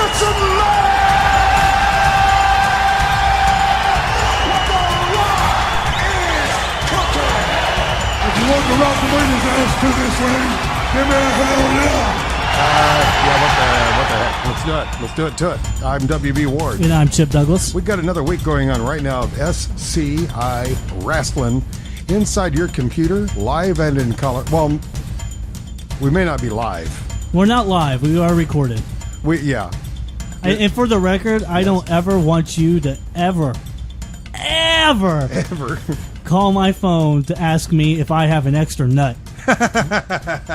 It's in love! If you want the Rock and win his ass to this ring, give me a hell yeah! What the heck? Let's do it to it. I'm WB Ward. And I'm Chip Douglas. We've got another week going on right now of SCI Wrestling inside your computer, live and in color. Well, we may not be live. We're not live. We are recorded. And for the record, I don't ever want you to ever call my phone to ask me if I have an extra nut.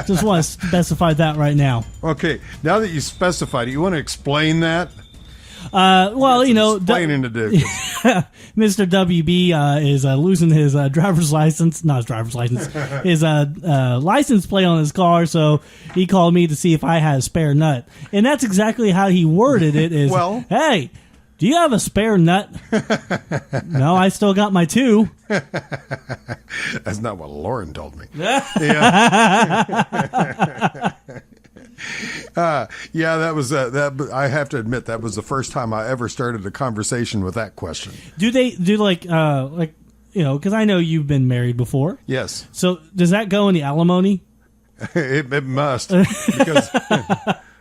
Just want to specify that right now. Okay, now that you specified it, you want to explain that? Explaining to do. Mr. WB is losing his driver's license. Not his driver's license. His license plate on his car, so he called me to see if I had a spare nut. And that's exactly how he worded it is, well, hey, do you have a spare nut? No, I still got my two. That's not what Lauren told me. That was that. I have to admit that was the first time I ever started a conversation with that question. Do they do because I know you've been married before. Yes. So does that go in the alimony? It must, because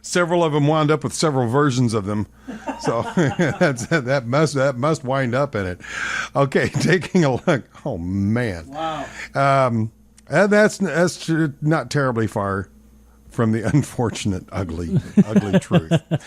several of them wound up with several versions of them. So that must wind up in it. Okay, taking a look. Oh man! Wow. And that's not terribly far from the unfortunate, ugly truth. I'd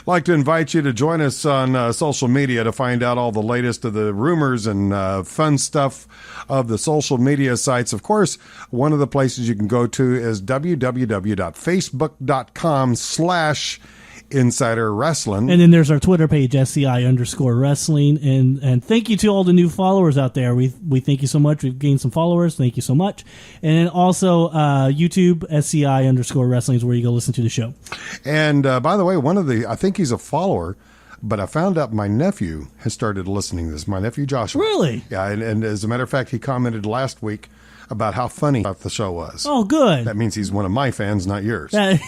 like to invite you to join us on social media to find out all the latest of the rumors and fun stuff of the social media sites. Of course, one of the places you can go to is www.facebook.com/Insider Wrestling. And then there's our Twitter page, SCI_Wrestling. And thank you to all the new followers out there. We thank you so much. We've gained some followers. Thank you so much. And then also YouTube, SCI_Wrestling is where you go listen to the show. And by the way, I think he's a follower, but I found out my nephew has started listening to this. My nephew Joshua. Really? Yeah, and as a matter of fact, he commented last week about how funny the show was. Oh, good. That means he's one of my fans, not yours. So,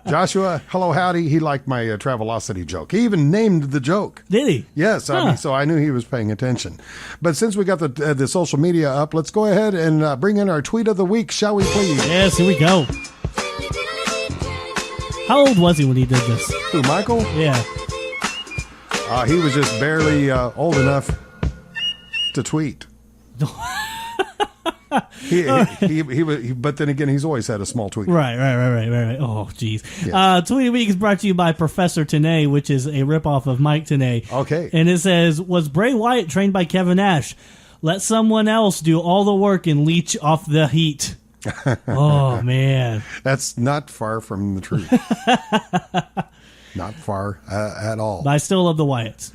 Joshua, hello, howdy. He liked my Travelocity joke. He even named the joke. Did he? Yes. Huh. So I knew he was paying attention. But since we got the social media up, let's go ahead and bring in our tweet of the week, shall we please? Yes, here we go. How old was he when he did this? Who, Michael? Yeah. He was just barely old enough to tweet. But then again, he's always had a small tweet. Right. Oh, geez. Yes. Tweet of the Week is brought to you by Professor Tenay, which is a ripoff of Mike Tenay. Okay. And it says, was Bray Wyatt trained by Kevin Nash? Let someone else do all the work and leech off the heat. Oh, man. That's not far from the truth. Not far at all. But I still love the Wyatts.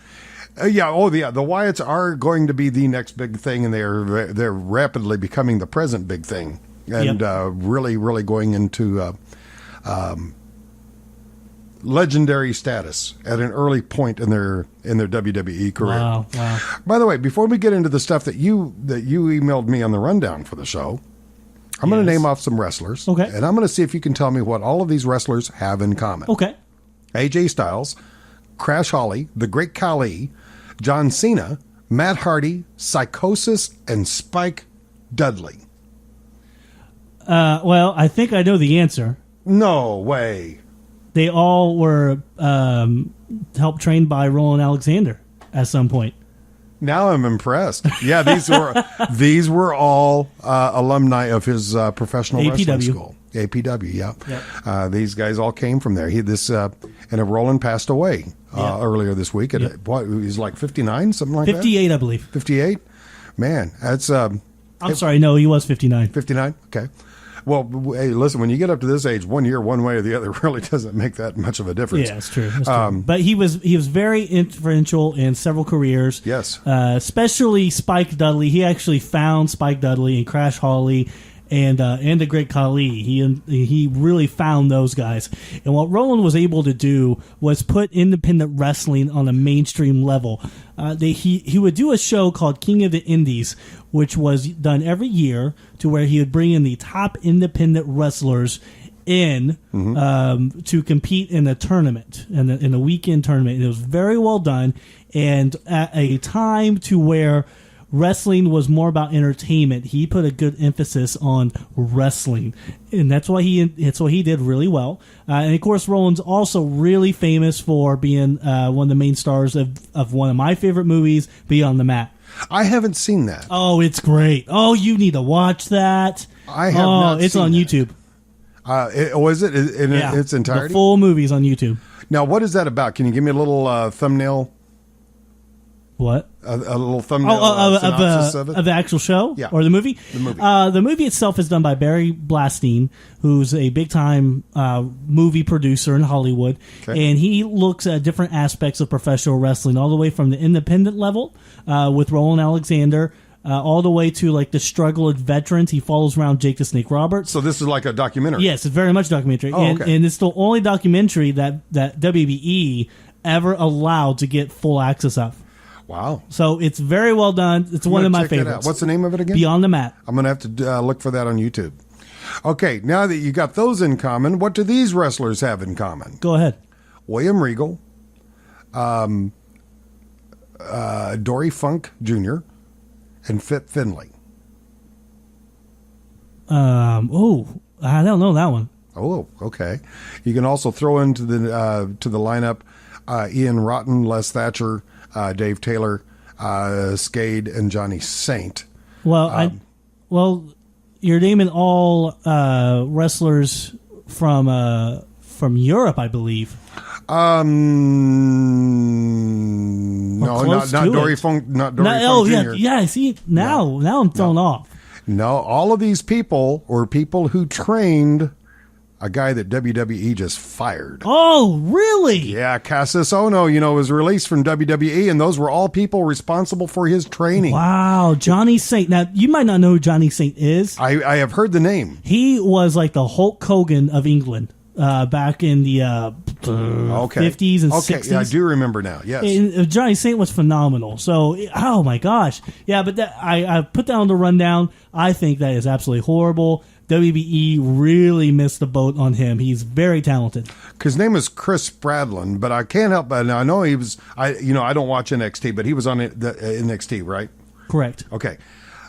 The Wyatts are going to be the next big thing, and they're rapidly becoming the present big thing, and really going into legendary status at an early point in their WWE career. Wow. By the way, before we get into the stuff that you emailed me on the rundown for the show, I'm going to name off some wrestlers, okay, and I'm going to see if you can tell me what all of these wrestlers have in common. Okay. AJ Styles, Crash Holly, The Great Khali, John Cena, Matt Hardy, Psychosis, and Spike Dudley. Well, I think I know the answer. No way. They all were helped trained by Roland Alexander at some point. Now I'm impressed. Yeah, these were all alumni of his professional wrestling school. APW, yeah. Yep. These guys all came from there. And Roland passed away earlier this week. He was like 59, something like 58, that? 58, I believe. 58? Man, that's... I'm sorry, no, he was 59. 59? Okay. Well, hey, listen, when you get up to this age, 1 year, one way or the other really doesn't make that much of a difference. Yeah, that's true. But he was very influential in several careers. Yes. Especially Spike Dudley. He actually found Spike Dudley and Crash Holly and the Great Khali. He really found those guys. And what Roland was able to do was put independent wrestling on a mainstream level. He would do a show called King of the Indies, which was done every year, to where he would bring in the top independent wrestlers in to compete in a tournament, in a weekend tournament. It was very well done, and at a time to where wrestling was more about entertainment. He put a good emphasis on wrestling, and that's what he did really well. And of course, Roland's also really famous for being one of the main stars of one of my favorite movies, Beyond the Mat. I haven't seen that. Oh, it's great. Oh, you need to watch that. I have not. It's seen on that. YouTube. Was it in its entirety? The full movie's on YouTube. Now, what is that about? Can you give me a little thumbnail? What? A little thumbnail synopsis of it? Of the actual show? Yeah. Or the movie? The movie. The movie itself is done by Barry Blastine, who's a big-time movie producer in Hollywood. Okay. And he looks at different aspects of professional wrestling, all the way from the independent level with Roland Alexander, all the way to like the struggle of veterans. He follows around Jake the Snake Roberts. So this is like a documentary? Yes, it's very much a documentary. Oh, okay. And it's the only documentary that WBE ever allowed to get full access of. Wow. So it's very well done. It's one of my Check that out. favorites. What's the name of it again? Beyond the Mat. I'm going to have to look for that on YouTube. Okay, now that you got those in common, what do these wrestlers have in common? Go ahead. William Regal, Dory Funk Jr., and Fit Finlay. I don't know that one. Oh, okay. You can also throw into the lineup Ian Rotten, Les Thatcher, Dave Taylor, Skade, and Johnny Saint. Well, you're naming all wrestlers from Europe, I believe. No, not Dory Funk. Not Dory Funk Jr. Yeah. See, now I'm thrown off. No, all of these people were people who trained a guy that WWE just fired. Oh, really? Yeah, Cassius Ono, was released from WWE, and those were all people responsible for his training. Wow, Johnny Saint. Now, you might not know who Johnny Saint is. I have heard the name. He was like the Hulk Hogan of England back in the 50s and 60s. Yeah, I do remember now, yes. And Johnny Saint was phenomenal. So, oh my gosh. Yeah, but I put that on the rundown. I think that is absolutely horrible. WBE really missed the boat on him. He's very talented. His name is Chris Spradlin, but I can't help but I know he was. I don't watch NXT, but he was on the NXT, right? Correct. Okay.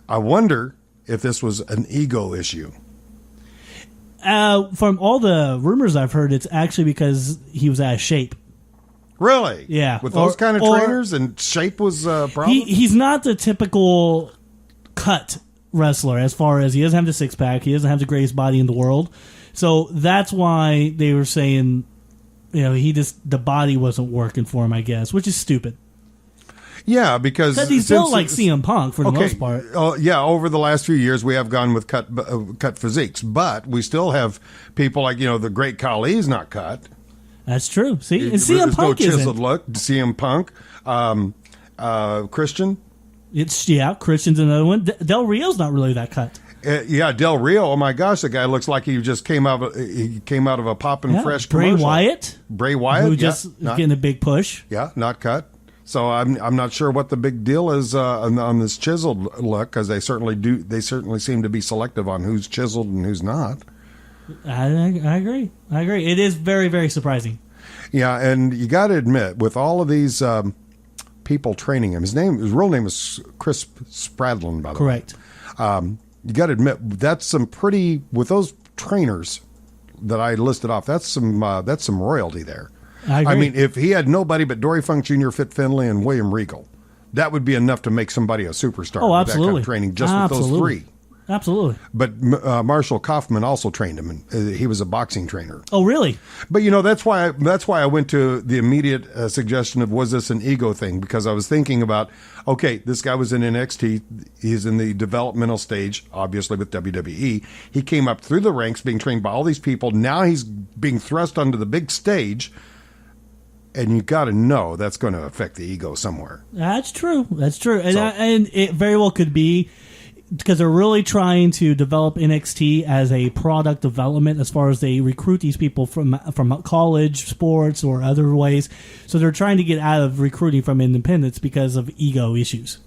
I wonder if this was an ego issue. From all the rumors I've heard, it's actually because he was out of shape. Really? Yeah. With those kind of trainers, and shape was a problem. He's not the typical cut wrestler, as far as he doesn't have the six pack, he doesn't have the greatest body in the world, so that's why they were saying, the body wasn't working for him, I guess, which is stupid. Yeah, because he's built like CM Punk for the most part. Yeah, over the last few years we have gone with cut physiques, but we still have people like the great Khali's not cut. That's true. See, and CM Punk no chiseled look. CM Punk, Christian. Christian's another one. Del Rio's not really that cut. Del Rio. Oh my gosh, the guy looks like he just came out of a poppin' fresh Bray commercial. Bray Wyatt, who just getting a big push. Yeah, not cut. So I'm not sure what the big deal is on this chiseled look, because they certainly seem to be selective on who's chiseled and who's not. I agree. It is very, very surprising. Yeah, and you got to admit, with all of these people training him, his real name is Chris Spradlin, by the way. Correct. You got to admit, that's some pretty, with those trainers that I listed off, that's some royalty there. I agree. I mean, if he had nobody but Dory Funk Jr., Fit Finlay, and William Regal, that would be enough to make somebody a superstar. Oh, absolutely. With that kind of training, just with those three. Absolutely. But Marshall Kaufman also trained him, and he was a boxing trainer. Oh, really? But that's why I went to the immediate suggestion of, was this an ego thing? Because I was thinking about, okay, this guy was in NXT, he's in the developmental stage, obviously with WWE. He came up through the ranks, being trained by all these people. Now he's being thrust onto the big stage, and you got to know that's going to affect the ego somewhere. That's true. And it very well could be, because they're really trying to develop NXT as a product development, as far as they recruit these people from college sports or other ways. So they're trying to get out of recruiting from independents because of ego issues.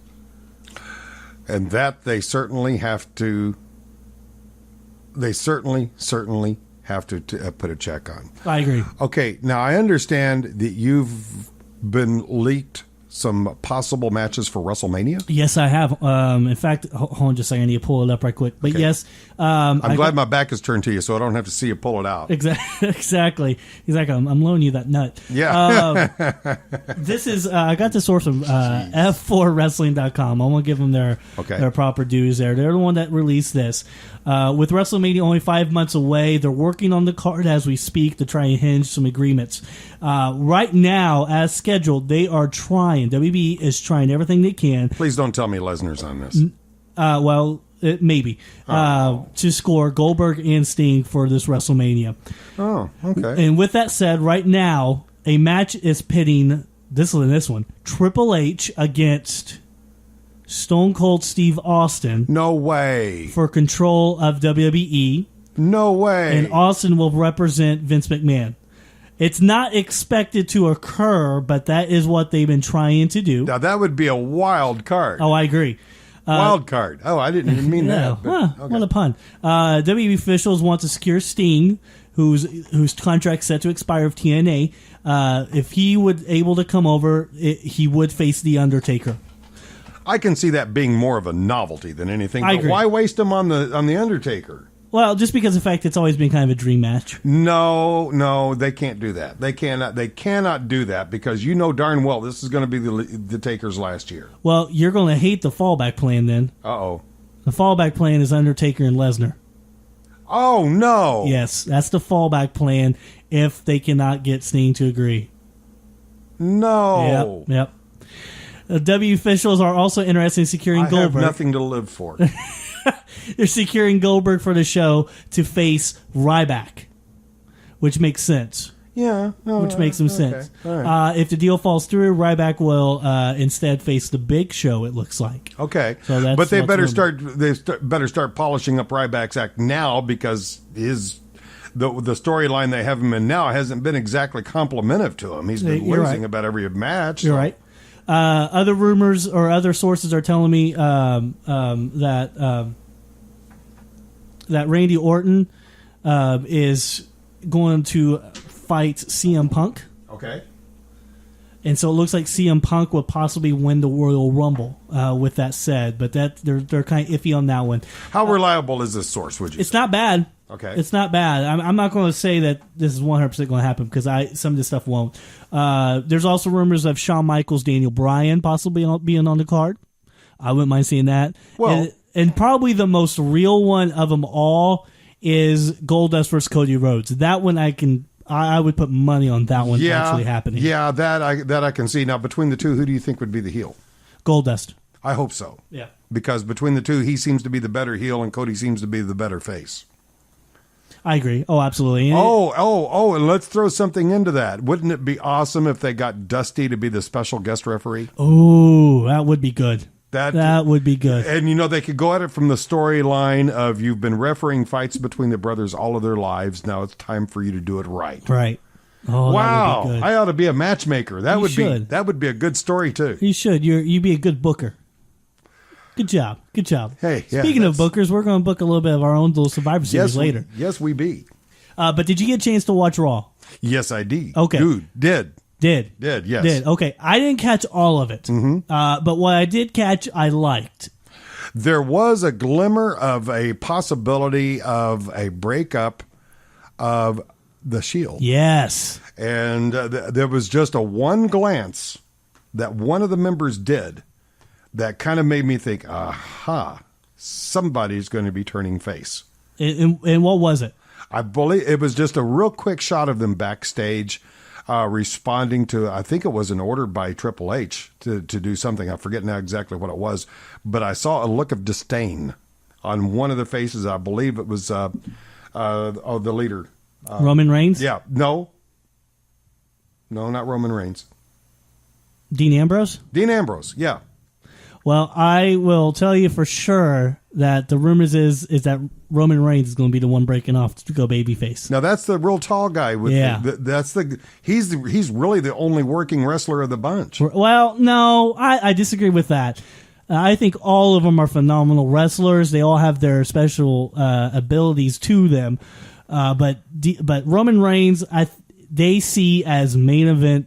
And that they certainly have to have to put a check on. I agree. Okay, now I understand that you've been leaked some possible matches for WrestleMania. Yes, I have. In fact, hold on just a second. I need to pull it up right quick. But yes. I'm glad my back is turned to you so I don't have to see you pull it out. Exactly. I'm loaning you that nut. Yeah. This is, I got this source from F4Wrestling.com. I want to give them their proper dues there. They're the one that released this. With WrestleMania only 5 months away, they're working on the card as we speak to try and hinge some agreements. Right now, as scheduled, they are trying. WB is trying everything they can. Please don't tell me Lesnar's on this. Maybe. To score Goldberg and Sting for this WrestleMania. Oh, okay. And with that said, right now, a match is pitting this one. Triple H against Stone Cold Steve Austin. No way. For control of WWE. No way. And Austin will represent Vince McMahon. It's not expected to occur, but that is what they've been trying to do. Now, that would be a wild card. Oh, I agree. Wild card. Oh, I didn't even mean that. But, what a pun. WWE officials want to secure Sting, whose contract set to expire of TNA. If he would able to come over, he would face The Undertaker. I can see that being more of a novelty than anything. I agree. Why waste him on the Undertaker? Well, just because of the fact it's always been kind of a dream match. No, they can't do that. They cannot do that because you know darn well this is going to be the Taker's last year. Well, you're going to hate the fallback plan then. Uh-oh. The fallback plan is Undertaker and Lesnar. Oh, no. Yes, that's the fallback plan if they cannot get Sting to agree. No. Yep. W officials are also interested in securing Goldberg. I have nothing to live for. They're securing Goldberg for the show to face Ryback, which makes sense. Yeah. Which makes some sense. Right. If the deal falls through, Ryback will instead face the Big Show, it looks like. Okay. So that's but they better start polishing up Ryback's act now because the storyline they have him in now hasn't been exactly complimentive to him. He's been losing about every match. You're right. Other rumors or other sources are telling me that Randy Orton is going to fight CM Punk. Okay. And so it looks like CM Punk will possibly win the Royal Rumble. With that said, but they're kind of iffy on that one. How reliable is this source? Would you? It's not bad. Okay. It's not bad. I'm not going to say that this is 100% going to happen because some of this stuff won't. There's also rumors of Shawn Michaels, Daniel Bryan possibly being on the card. I wouldn't mind seeing that. Well, and probably the most real one of them all is Goldust versus Cody Rhodes. That one I would put money on that one actually happening. Yeah, that I can see. Now, between the two, who do you think would be the heel? Goldust. I hope so. Yeah. Because between the two, he seems to be the better heel and Cody seems to be the better face. I agree. Oh, absolutely. And let's throw something into that. Wouldn't it be awesome if they got Dusty to be the special guest referee? Oh, that would be good. That would be good. And, they could go at it from the storyline of you've been refereeing fights between the brothers all of their lives. Now it's time for you to do it right. Right. Oh, wow. That would be good. I ought to be a matchmaker. That You would be a good story, too. You should. You'd be a good booker. Good job. Hey, yeah, Speaking of bookers, we're going to book a little bit of our own little Survivor Series later. Yes, we be. But did you get a chance to watch Raw? Yes, I did. Okay. Dude, did. Yes. Did. Okay. I didn't catch all of it. Mm-hmm. But what I did catch, I liked. There was a glimmer of a possibility of a breakup of the Shield. Yes. And there was just a one glance that one of the members did that kind of made me think, aha, somebody's going to be turning face. And what was it? I believe it was just a real quick shot of them backstage responding to, I think it was an order by Triple H to do something. I forget now exactly what it was, but I saw a look of disdain on one of the faces. I believe it was the leader. Roman Reigns? Yeah. No, not Roman Reigns. Dean Ambrose? Dean Ambrose, yeah. Well, I will tell you for sure that the rumors is that Roman Reigns is going to be the one breaking off to go babyface. Now that's the real tall guy. He's really the only working wrestler of the bunch. Well, no, I disagree with that. I think all of them are phenomenal wrestlers. They all have their special abilities to them. But Roman Reigns, they see as main event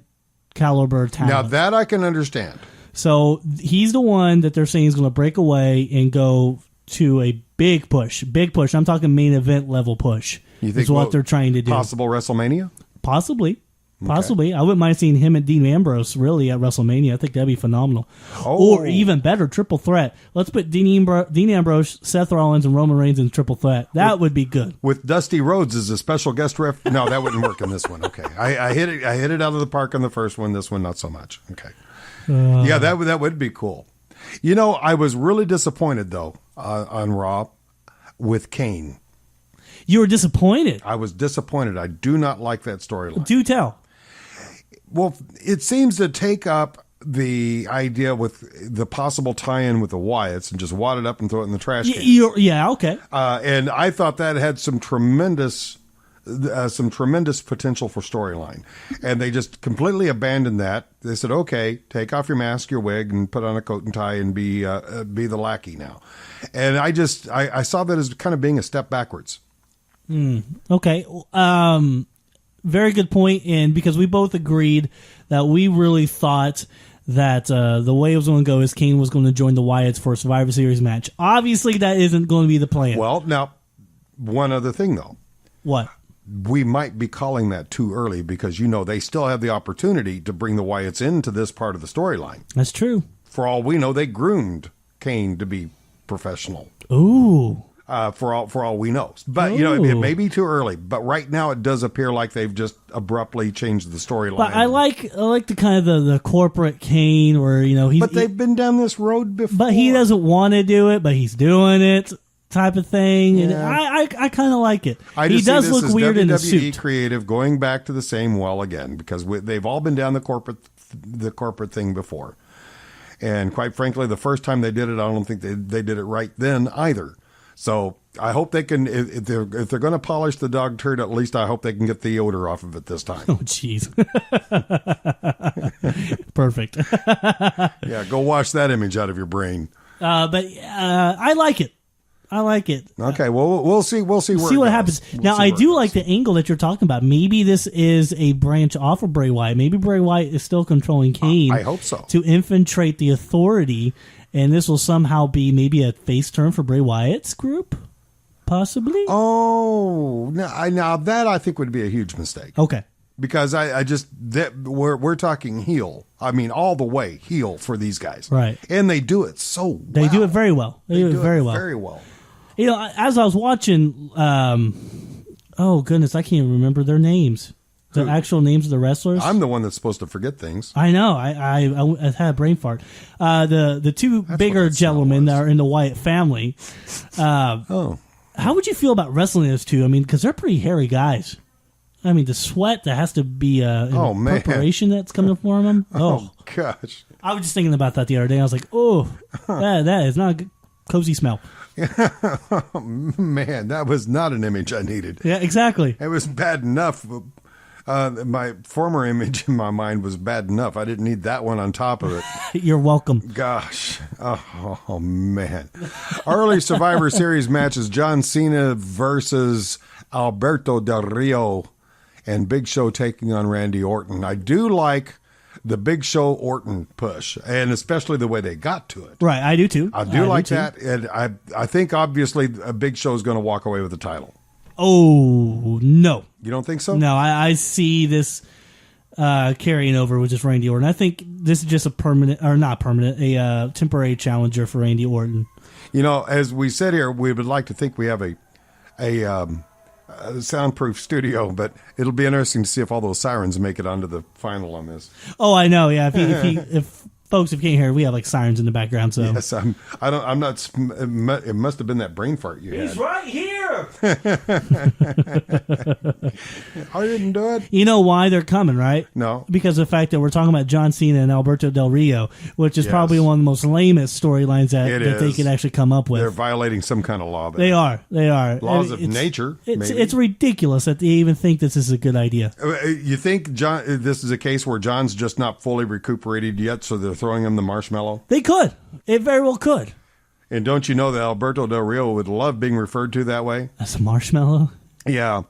caliber talent. Now that I can understand. So he's the one that they're saying is going to break away and go to a big push. Big push. I'm talking main event level push. You think is what they're trying to do. Possible WrestleMania? Possibly. Possibly. I wouldn't mind seeing him and Dean Ambrose really at WrestleMania. I think that'd be phenomenal. Oh. Or even better, triple threat. Let's put Dean Ambrose, Seth Rollins, and Roman Reigns in triple threat. That would be good. With Dusty Rhodes as a special guest ref? No, that wouldn't work in this one. Okay. I hit it out of the park on the first one. This one, not so much. Okay. Yeah, that would be cool. You know, I was really disappointed, though, on Raw with Kane. You were disappointed? I was disappointed. I do not like that storyline. Do tell. Well, it seems to take up the idea with the possible tie-in with the Wyatts and just wad it up and throw it in the trash can. Yeah, okay. And I thought that had some tremendous potential for storyline. And they just completely abandoned that. They said, okay, take off your mask, your wig, and put on a coat and tie and be the lackey now. And I saw that as kind of being a step backwards. Okay. Very good point, and because we both agreed that we really thought that the way it was going to go is Kane was going to join the Wyatts for a Survivor Series match. Obviously, that isn't going to be the plan. Well, now, one other thing, though. What? We might be calling that too early because, they still have the opportunity to bring the Wyatts into this part of the storyline. That's true. For all we know, they groomed Kane to be professional. Ooh. For all we know. But, it may be too early. But right now it does appear like they've just abruptly changed the storyline. But I like the kind of the corporate Kane where, he's... But they've been down this road before. But he doesn't want to do it, but he's doing it type of thing. Yeah. And I kind of like it. He does look weird WWE in the suit. creative going back to the same well again because they've all been down the corporate thing before. And quite frankly, the first time they did it, I don't think they did it right then either. So I hope they can, if they're going to polish the dog turd, at least I hope they can get the odor off of it this time. Oh, jeez. Perfect. Yeah, go wash that image out of your brain. But I like it. Okay, well, we'll see. We'll see what happens. Now, I do like the angle that you're talking about. Maybe this is a branch off of Bray Wyatt. Maybe Bray Wyatt is still controlling Kane. I hope so. To infiltrate the Authority. And this will somehow be maybe a face turn for Bray Wyatt's group, possibly. Oh, now that I think would be a huge mistake. Okay, because we're talking heel. I mean, all the way heel for these guys, right? And they do it so well. They do it very well. They do it very well. Very well. As I was watching, oh goodness, I can't remember their names. The actual names of the wrestlers. I'm the one that's supposed to forget things. I know. I had a brain fart. The two bigger gentlemen that are in the Wyatt family. How would you feel about wrestling those two? I mean, because they're pretty hairy guys. I mean, the sweat that has to be preparation that's coming from them. Oh gosh! I was just thinking about that the other day. I was like, that is not a good, cozy smell. Man, that was not an image I needed. Yeah, exactly. It was bad enough. My former image in my mind was bad enough. I didn't need that one on top of it. You're welcome. Gosh. Oh, man. Early Survivor Series matches, John Cena versus Alberto Del Rio and Big Show taking on Randy Orton. I do like the Big Show Orton push, and especially the way they got to it. Right, I do too. I do like that, and I think obviously a Big Show is going to walk away with the title. Oh, no. You don't think so? No, I see this carrying over with just Randy Orton. I think this is just a temporary challenger for Randy Orton. As we said here, we would like to think we have a soundproof studio, but it'll be interesting to see if all those sirens make it onto the final on this. Oh, I know. Yeah, if folks, if you can't hear, we have like sirens in the background. So yes, I'm not. It must have been that brain fart you had. He's right here. I didn't do it. You know why they're coming, right? No, because of the fact that we're talking about John Cena and Alberto Del Rio, which is probably one of the most lamest storylines that they could actually come up with. They're violating some kind of law. There. They are laws of nature. It's ridiculous that they even think this is a good idea. You think this is a case where John's just not fully recuperated yet, so they're throwing him the marshmallow. They could. It very well could. And don't you know that Alberto Del Rio would love being referred to that way? As a marshmallow? Yeah.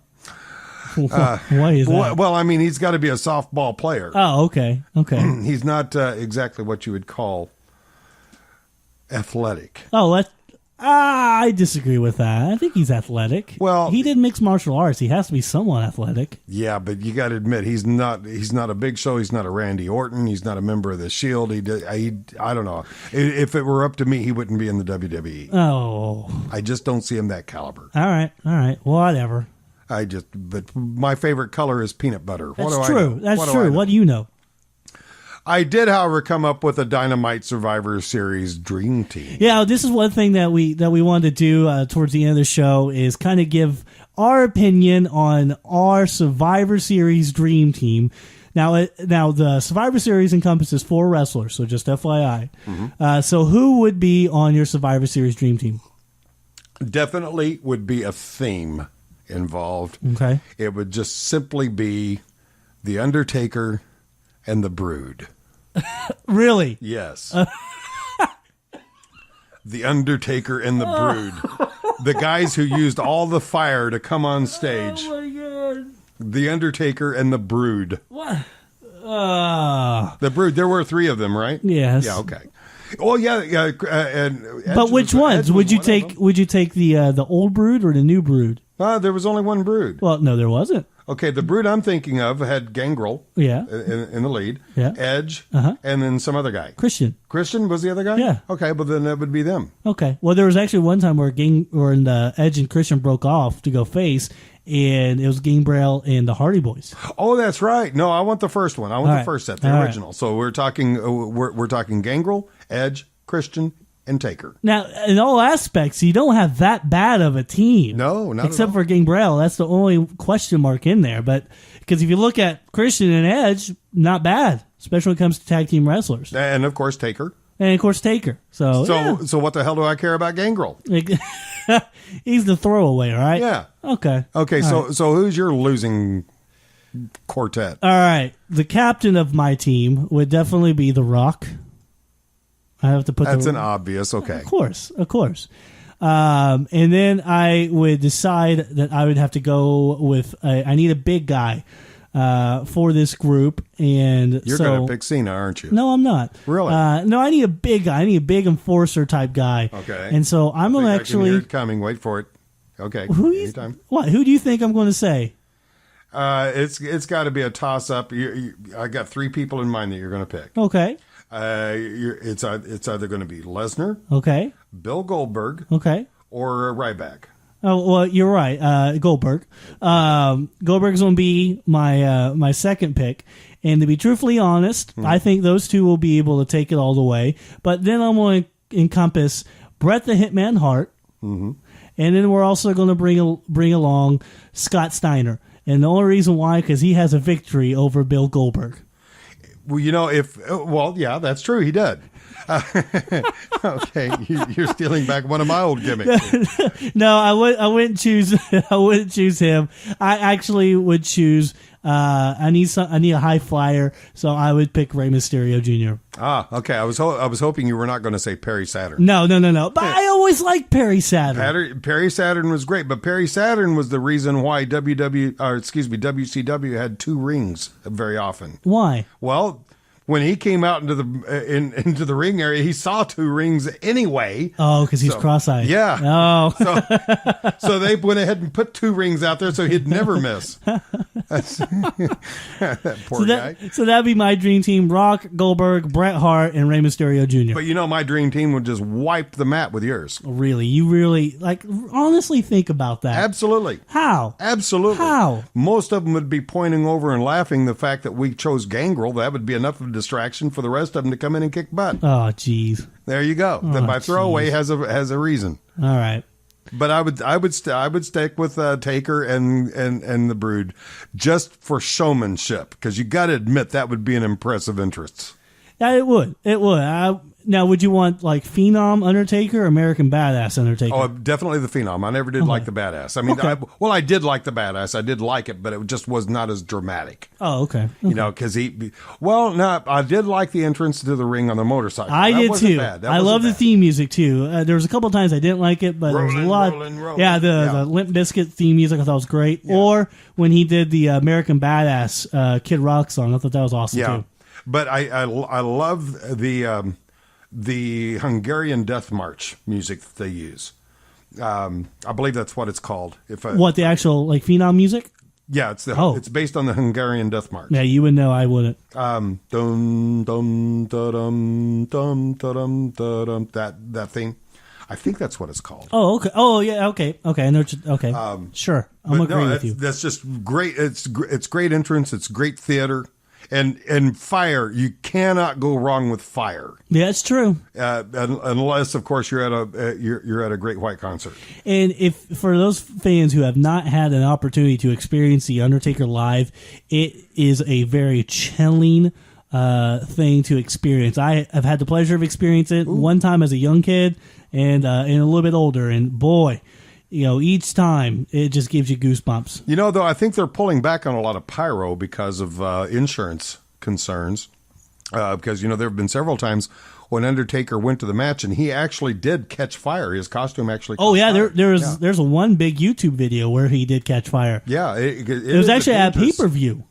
Why is that? Well, I mean, he's got to be a softball player. Oh, okay. Okay. He's not exactly what you would call athletic. Oh, I disagree with that. I think he's athletic. Well, he did mixed martial arts. He has to be somewhat athletic. Yeah, but you got to admit he's not a Big Show. He's not a Randy Orton. He's not a member of the Shield. I don't know. If it were up to me, he wouldn't be in the WWE. Oh, I just don't see him that caliber. All right. Whatever. But my favorite color is peanut butter. That's true. That's true. What do you know? I did, however, come up with a Dynamite Survivor Series dream team. Yeah, this is one thing that we wanted to do towards the end of the show is kind of give our opinion on our Survivor Series dream team. Now the Survivor Series encompasses 4 wrestlers, so just FYI. Mm-hmm. So who would be on your Survivor Series dream team? Definitely would be a theme involved. Okay. It would just simply be The Undertaker and the Brood. Really? Yes. The Undertaker and the Brood. The guys who used all the fire to come on stage. Oh, my God. The Undertaker and the Brood. What? The Brood. There were 3 of them, right? Yes. Yeah, okay. Oh, yeah. And but which ones? Would you take the old Brood or the new Brood? There was only one Brood. Well, no, there wasn't. Okay, the Brood I'm thinking of had Gangrel in the lead, Edge, and then some other guy. Christian was the other guy? Yeah. Okay, but then that would be them. Okay. Well, there was actually one time where Edge and Christian broke off to go face, and it was Gangrel and the Hardy Boys. Oh, that's right. No, I want the first one. I want All the first set, the All original. Right. So we're talking Gangrel, Edge, Christian, and Taker. Now, in all aspects, you don't have that bad of a team. No, not except at all. for Gangrel. That's the only question mark in there. But because if you look at Christian and Edge, not bad, especially when it comes to tag team wrestlers. And of course Taker. And of course Taker. So what the hell do I care about Gangrel? He's the throwaway, right? Yeah. Okay. So who's your losing quartet? All right. The captain of my team would definitely be The Rock. I have to put that's an obvious. Okay. Of course. And then I would decide that I would have to go with I need a big guy for this group, and you're going to pick Cena, aren't you? No, I'm not. Really? No, I need a big guy. I need a big enforcer type guy. Okay. And so I'm going to actually. I can hear it coming. Wait for it. Okay. Anytime. What? Who do you think I'm going to say? It's got to be a toss up. I got 3 people in mind that you're going to pick. Okay. It's either going to be Lesnar, okay, Bill Goldberg, okay, or Ryback. Oh well, you're right. Goldberg. Goldberg's going to be my second pick, and to be truthfully honest, I think those 2 will be able to take it all the way. But then I'm going to encompass Bret the Hitman Hart, and then we're also going to bring along Scott Steiner, and the only reason why because he has a victory over Bill Goldberg. Well, yeah, that's true. He did. Okay, you're stealing back one of my old gimmicks. No, I wouldn't choose. I wouldn't choose him. I actually would choose. I need a high flyer, so I would pick Rey Mysterio Jr. Ah, okay. I was hoping you were not going to say Perry Saturn. No. But I always liked Perry Saturn. Perry Saturn was great, but Perry Saturn was the reason why WCW had 2 rings very often. Why? Well, when he came out into the ring area, he saw 2 rings anyway. Oh, because he's cross-eyed. Yeah. Oh. So they went ahead and put 2 rings out there so he'd never miss. That poor guy. So that'd be my dream team: Rock, Goldberg, Bret Hart, and Rey Mysterio Jr. But my dream team would just wipe the mat with yours. Really? You really honestly think about that? Absolutely. How? Absolutely. How? Most of them would be pointing over and laughing the fact that we chose Gangrel. That would be enough of a distraction for the rest of them to come in and kick butt. Oh, jeez. There you go. My throwaway has a reason. All right. But I would stick with Taker and the Brood just for showmanship, because you got to admit that would be an impressive entrance. Yeah, it would. Now, would you want like Phenom Undertaker or American Badass Undertaker? Oh, definitely the Phenom. I never did like the Badass. I mean, I did like the Badass. I did like it, but it just was not as dramatic. Oh, okay. You know, because I did like the entrance to the ring on the motorcycle. I that did wasn't too. Bad. That I wasn't love the bad. theme music too. There was a couple times I didn't like it, but there was a lot. Rolling. Yeah, the Limp Bizkit theme music I thought was great. Yeah. Or when he did the American Badass Kid Rock song, I thought that was awesome too. But I love the Hungarian Death March music that they use. I believe that's what it's called. What, the actual like Phenom music? Yeah, it's based on the Hungarian Death March. Yeah, you would know, I wouldn't. Dum dum dum dum dum dum, that theme. I think that's what it's called. Oh, okay. Oh, yeah. Okay. Okay. Okay. Sure. I'm agreeing with you. That's just great. It's great entrance. It's great theater. And fire, you cannot go wrong with fire. Yeah, it's true. Unless, of course, you're at a Great White concert. And if for those fans who have not had an opportunity to experience the Undertaker live, it is a very chilling thing to experience. I have had the pleasure of experiencing it one time as a young kid and a little bit older, and boy. You know, each time it just gives you goosebumps. You know, though, I think they're pulling back on a lot of pyro because of insurance concerns. Because, you know, there have been several times when Undertaker went to the match and he actually did catch fire. His costume actually caught fire. There's a one big YouTube video where he did catch fire. Yeah. It was actually at pay-per-view.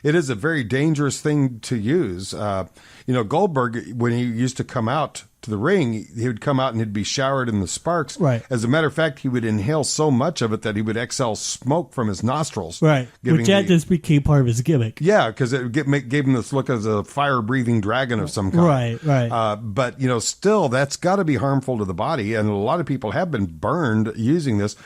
It is a very dangerous thing to use. You know, Goldberg, when he used to come out to the ring, he would come out and he'd be showered in the sparks. Right. As a matter of fact, he would inhale so much of it that he would exhale smoke from his nostrils. Right. Which that just became part of his gimmick. Yeah, because it gave him this look as a fire-breathing dragon of some kind. Right. But, you know, still, that's got to be harmful to the body, and a lot of people have been burned using this.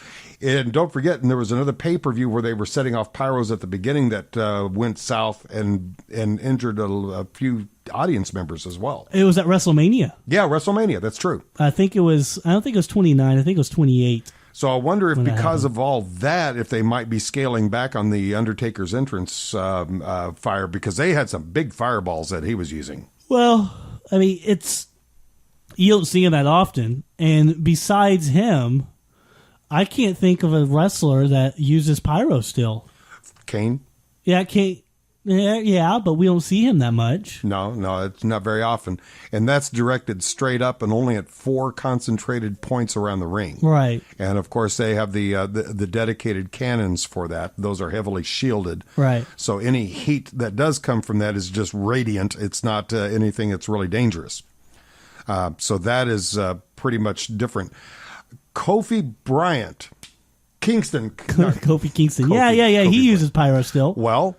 And don't forget, and there was another pay-per-view where they were setting off pyros at the beginning that went south and injured a few audience members as well. It was at WrestleMania. Yeah, WrestleMania. That's true. I don't think it was 29. I think it was 28. So I wonder if because of all that, if they might be scaling back on the Undertaker's entrance fire, because they had some big fireballs that he was using. Well, I mean, you don't see him that often. And besides him, I can't think of a wrestler that uses pyro still. Kane? Yeah, Kane. Yeah, but we don't see him that much. No, it's not very often. And that's directed straight up and only at 4 concentrated points around the ring. Right. And, of course, they have the dedicated cannons for that. Those are heavily shielded. Right. So any heat that does come from that is just radiant. It's not anything that's really dangerous. So that is pretty much different. Kofi Bryant. Kingston. Kofi Kingston. Kofi, yeah. Kofi He uses pyro still. Well.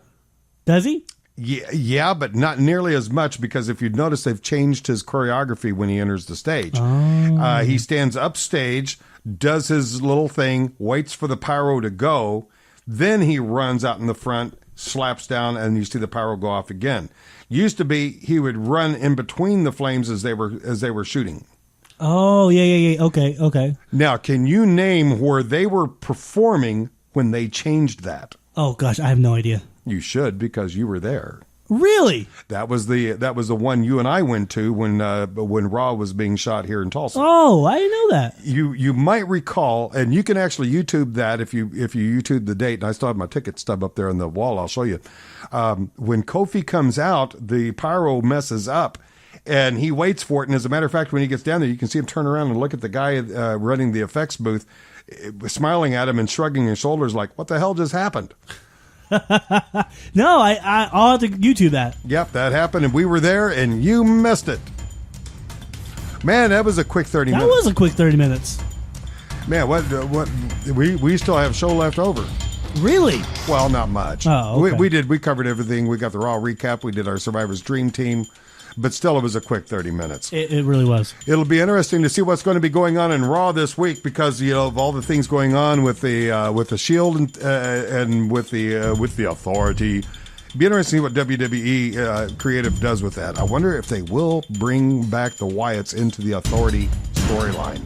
Does he? Yeah, but not nearly as much, because if you'd notice, they've changed his choreography when he enters the stage. Oh. He stands upstage, does his little thing, waits for the pyro to go, then he runs out in the front, slaps down, and you see the pyro go off again. Used to be he would run in between the flames as they were shooting. Oh, yeah. Okay. Now, can you name where they were performing when they changed that? Oh gosh, I have no idea. You should, because you were there. Really? That was the one you and I went to when Raw was being shot here in Tulsa. Oh, I didn't know that. You might recall, and you can actually YouTube that if you YouTube the date. And I still have my ticket stub up there on the wall. I'll show you. When Kofi comes out, the pyro messes up, and he waits for it. And as a matter of fact, when he gets down there, you can see him turn around and look at the guy running the effects booth, smiling at him and shrugging his shoulders like, "What the hell just happened?" No, I'll have to YouTube that. Yep, that happened, and we were there, and you missed it. Man, that was a quick 30 minutes. That was a quick 30 minutes. Man, what we still have show left over. Really? Well, not much. Oh, okay. We covered everything. We got the Raw recap. We did our Survivor's Dream Team. But still, it was a quick 30 minutes. It really was. It'll be interesting to see what's going to be going on in Raw this week, because of all the things going on with the Shield and with the Authority. It'll be interesting to see what WWE creative does with that. I wonder if they will bring back the Wyatts into the Authority storyline.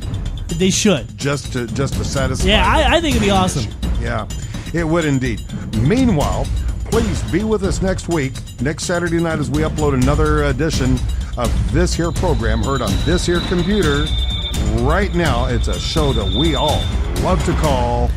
They should. Just to satisfy. Yeah, I think it'd be awesome. Yeah, it would indeed. Meanwhile, please be with us next week, next Saturday night, as we upload another edition of this here program, heard on this here computer. Right now, it's a show that we all love to call